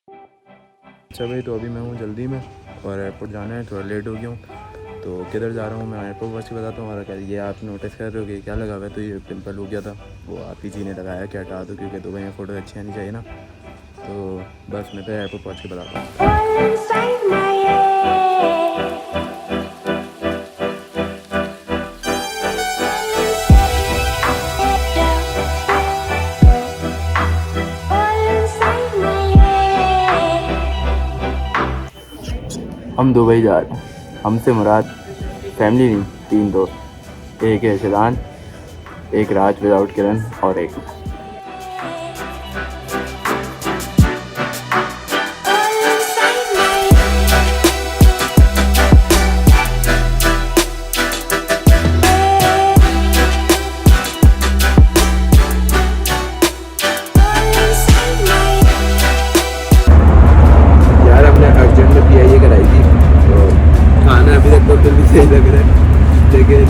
अच्छा भाई, तो अभी मैं हूँ जल्दी में और एयरपोर्ट जाना है, थोड़ा लेट हो गया हूँ। तो किधर जा रहा हूँ मैं एयरपोर्ट बस बताता हूँ। और क्या ये आप नोटिस कर रहे हो कि क्या लगा हुआ है, तो ये पिंपल हो गया था, वो आप ही जी ने लगाया कि हटा दो, क्योंकि दुबई में फ़ोटो अच्छी आनी चाहिए ना। तो बस मैं तो एयरपोर्ट पहुँच के बताता हूँ। हम दुबई जा रहे हैं। हमसे मुराद फैमिली नहीं, 3 दोस्त, एक है शिदान, एक राज विदाउट किरण और एक यार। हमने अर्जेंट में PIA कराई थी, तो खाना अभी तक तो फिर भी सही लग रहा है, लेकिन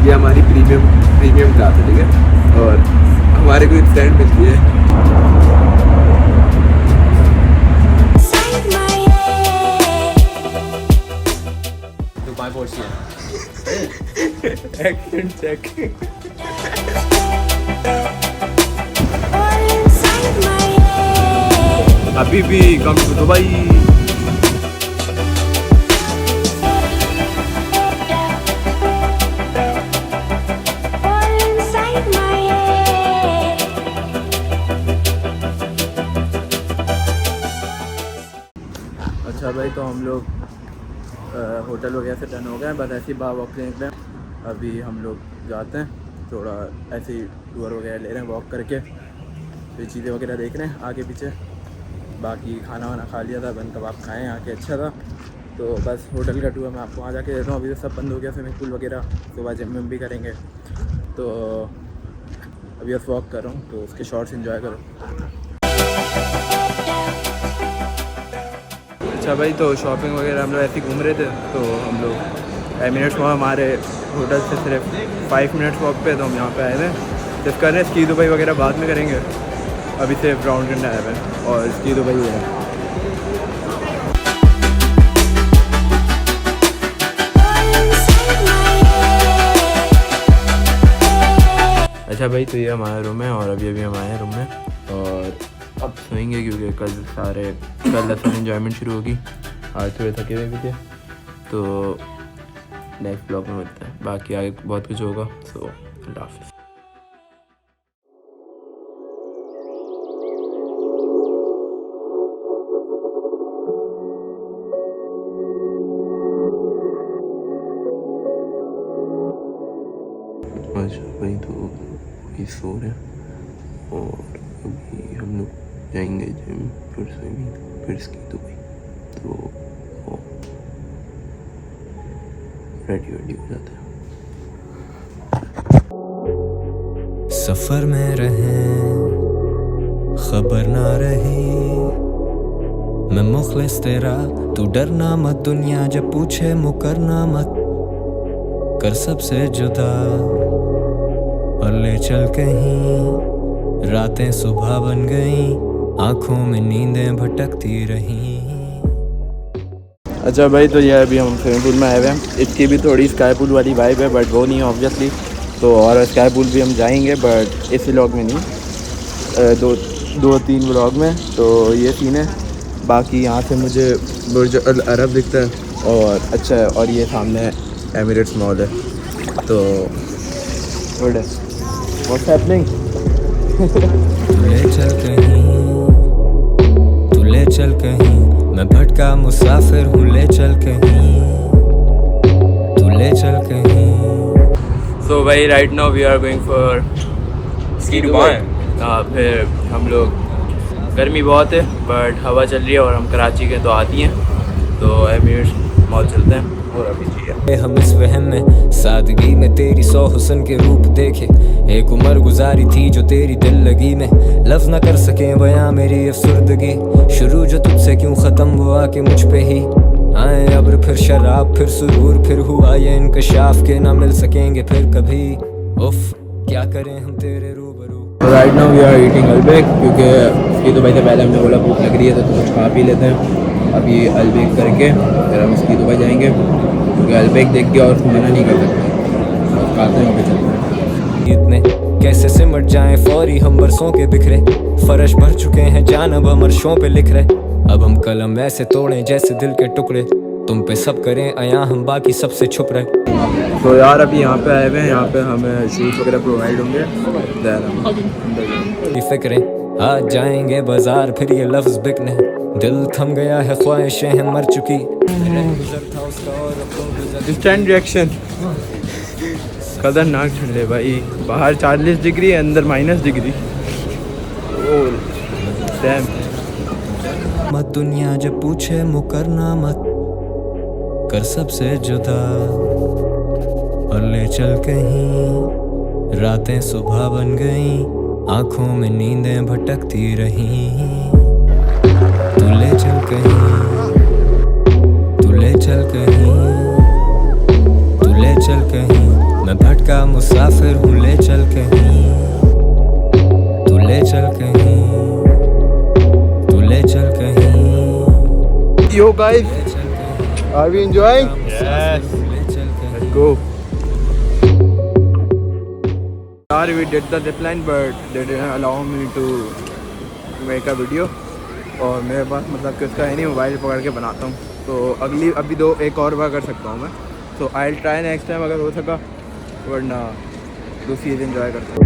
ये हमारी प्रीमियम क्लास है, ठीक है। और हमारे को एक स्टैंड मिलती है। दुबई पहुंची एक्सेंट चेक। अभी भी कम टू दुबई। अच्छा भाई, तो हम लोग होटल वगैरह से डन हो गए हैं, बस ऐसे ही बाहर वॉक से निकले हैं। अभी हम लोग जाते हैं, थोड़ा ऐसे ही टूर वगैरह ले रहे हैं वॉक करके, फिर चीज़ें वगैरह देख रहे हैं आगे पीछे। बाकी खाना वाना खा लिया था, बन कबाब खाएँ आके, अच्छा था। तो बस होटल का टूर मैं आपको वहाँ जाके देता हूँ। अभी तो सब बंद हो गया, स्विमिंग पूल वगैरह, सुबह जिम में भी करेंगे। तो अभी बस वॉक कर रहा हूँ, तो उसके शॉर्ट्स एंजॉय करो। अच्छा भाई, तो शॉपिंग वगैरह हम लोग ऐसे ही घूम रहे थे, तो हम लोग एमिरेट्स वहाँ हमारे होटल से सिर्फ 5 मिनट्स वॉक पे, तो हम यहाँ पे आए थे। सिर्फ कर रहे हैं, स्की दुबई वगैरह बाद में करेंगे, अभी सिर्फ राउंड करने आए हैं और स्की दुबई है। अच्छा भाई, तो ये हमारा रूम है और अभी हम आए हैं रूम में और अब सोएंगे, क्योंकि कल असल इन्जॉयमेंट शुरू होगी। आज थोड़े थके हुए भी थे, तो नेक्स्ट ब्लॉग में मिलते हैं। बाकी आगे बहुत कुछ होगा, सो अल्लाह हाफिज़। अच्छा भाई, तो अभी सो रहे हैं और अभी हम लोग जाएंगे जिम, फिर स्विमिंग, फिर स्की दुबई। तो रेडी हो जाते हैं। सफर में रहे खबर ना रही, मैं मुखलिस तेरा, तू डरना मत, दुनिया जब पूछे मुकरना मत, कर सबसे जुदा और ले चल कहीं, रातें सुबह बन गई, आंखों में नींदें भटकती रहीं। अच्छा भाई, तो ये अभी हम स्विमिंग पूल में आए हुए हैं। इसकी भी थोड़ी स्काई पूल वाली वाइब है, बट वो नहीं है ऑब्वियसली। तो और स्काई पूल भी हम जाएंगे, बट इस व्लॉग में नहीं, दो तीन व्लॉग में। तो ये सीन है। बाकी यहाँ से मुझे बुर्ज अल अरब दिखता है और अच्छा है, और ये सामने एमिरेट्स मॉल है। तो गुड है। What's happening? ले चल कहीं, तू ले चल कहीं, मैं भटका मुसाफिर हूँ, ले चल कहीं, तू ले चल कहीं। सो भाई, right now we are going for ski Dubai. फिर हम लोग, गर्मी बहुत है बट हवा चल रही है और हम कराची के तो आती हैं, तो एमिरेट्स मॉल चलते हैं। और अभी चाहिए हम इस वहम में सादगी में तेरी 100 हुस्न के रूप देखे, एक उम्र गुजारी थी जो तेरी दिल लगी में, लफ्ज न कर सके बयां मेरी अफसुर्दगी, शुरू जो तुझसे क्यों ख़त्म वो आके मुझ पे ही आए अब्र, फिर शराब, फिर सुरूर, फिर हुआ ये इंकशाफ के ना मिल सकेंगे फिर कभी, उफ क्या करें हम तेरे रूबरू। Right now we are eating Al Baik, क्योंकि इसकी दुबई से पहले हमने बोला भूख लग रही है तो कुछ खा पी लेते हैं। अभी अलबेक करके फिर हम इसकी दुबई जाएंगे, क्योंकि अलबेक देख के और उसको मना नहीं कर सकते, बस खाते हैं चलते हैं। इतने कैसे सिमट जाएं फौरी हम बरसों के बिखरे, फर्श भर चुके हैं जान अब हम अर्शों पे लिख रहे। अब हम कलम ऐसे तोड़ें जैसे दिल के टुकड़े, तुम पे सब करें अया हम बाकी सबसे छुप रहे। तो यार अभी यहाँ पे आए हुए हैं, यहाँ पे हमें शूज़ वगैरह प्रोवाइड होंगे। फिक्रें आज जाएंगे बाजार फिर ये लफ्ज बिकने, दिल थम गया है ख्वाहिशें हैं मर चुकी। इंस्टेंट रिएक्शन, खतरनाक ठंडे भाई, बाहर 40 डिग्री अंदर -डिग्री। मत दुनिया जब पूछे मुकरना मत कर सबसे जुदा, और ले चल कहीं रातें सुबह बन गई, आंखों में नींदें भटकती रही। तू ले चल कहीं, तू ले चल कहीं, तू ले चल कहीं, मैं भटका मुसाफिर हूँ ले चल कहीं, तू ले चल कहीं, तू ले चल कहीं। Yo guys, are we enjoying? Yes. Let's go. Sorry, we did the zip line, but they didn't allow me to make a video. और मेरे पास मतलब कि उसका है नहीं, मोबाइल पकड़ के बनाता हूँ, तो अभी एक और बार कर सकता हूँ मैं। तो I will try next time अगर हो सका, वरना दूसरी चीज़ एंजॉय करता हूँ।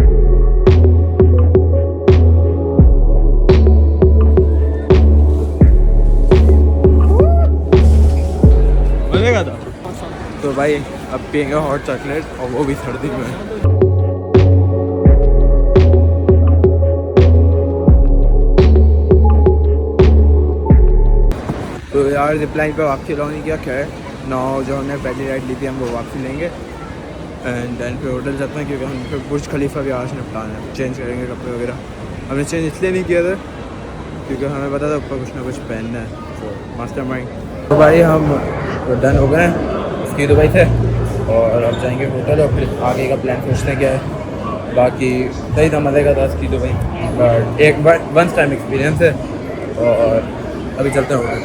मज़ेगा था। तो भाई अब पियेंगे हॉट चॉकलेट, और वो भी सर्दी में। तो यार जिप लाइन पर वापसी अलाउ नहीं किया, खैर ना जो हमने पहली राइड ली थी हम वो वापसी लेंगे, एंड देन फिर होटल जाते हैं, क्योंकि हम फिर बुर्ज खलीफा भी आज निपटाना है, चेंज करेंगे कपड़े वगैरह। हमने चेंज इसलिए नहीं किया था क्योंकि हमें पता था ऊपर कुछ ना कुछ पहनना है, तो मास्टरमाइंड। तो भाई हम डन हो गए हैं इसकी दुबई से, और अब जाएंगे होटल, और फिर आगे का प्लान सोचते हैं क्या है। बाकी सही था, मज़े का था इसकी दुबई, बट एक वंस टाइम एक्सपीरियंस है, और अभी चलते हैं hotel.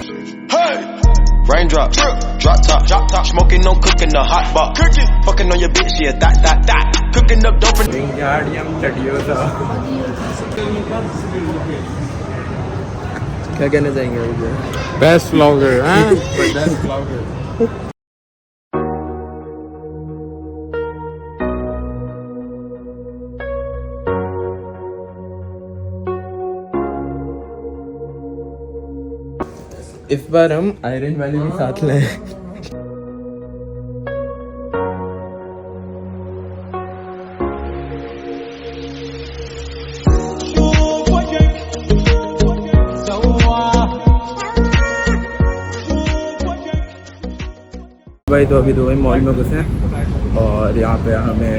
Raindrop, drop top, smoking, no cooking, the hot box, fucking on your bitch, yeah, that, cooking up dope and क्या कहना चाहेंगे मुझे? Best vlogger, huh? Best vlogger. इस बार हम आयरन वैली भी साथ लें। भाई तो अभी दुबई मॉल में घुसे हैं, और यहाँ पे हमें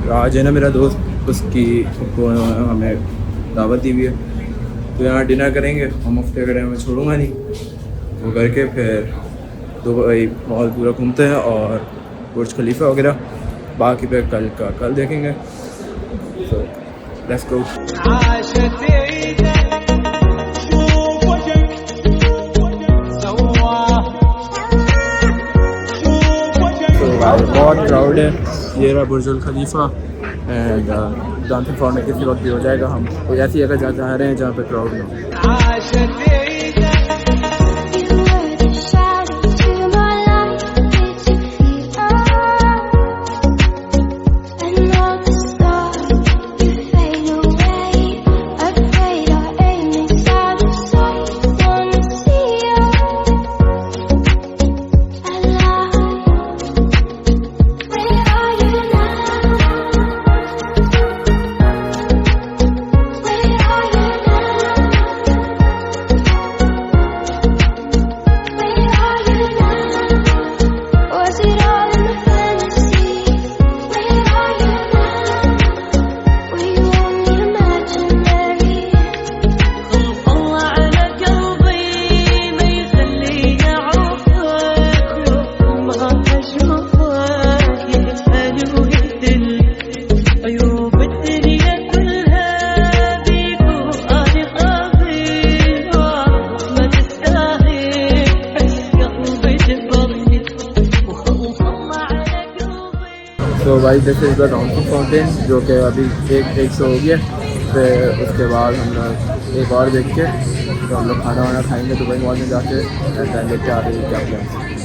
राज है ना मेरा दोस्त, उसकी हमें दावत दी हुई है, तो यहाँ डिनर करेंगे। हम हफ्ते का मैं छोड़ूंगा नहीं, वो करके फिर दुबई मॉल पूरा घूमते हैं और बुर्ज खलीफा वगैरह, बाकी पे कल का कल देखेंगे। So let's go. बहुत क्राउड है, ये रहा बुर्ज खलीफा, एंड जानते फॉर्म किसी वक्त भी हो जाएगा। हम कोई ऐसी जगह जा रहे हैं जहाँ पे क्राउड ना हो। भाई दिस इज़ द डॉन्की फाउंटेन, जो कि अभी एक शो हो गया, फिर उसके बाद हम लोग एक और देख के तो हम लोग खाना वाना खाएंगे दुबई मॉल में जाके, एंड देन देखते आगे क्या प्लान है।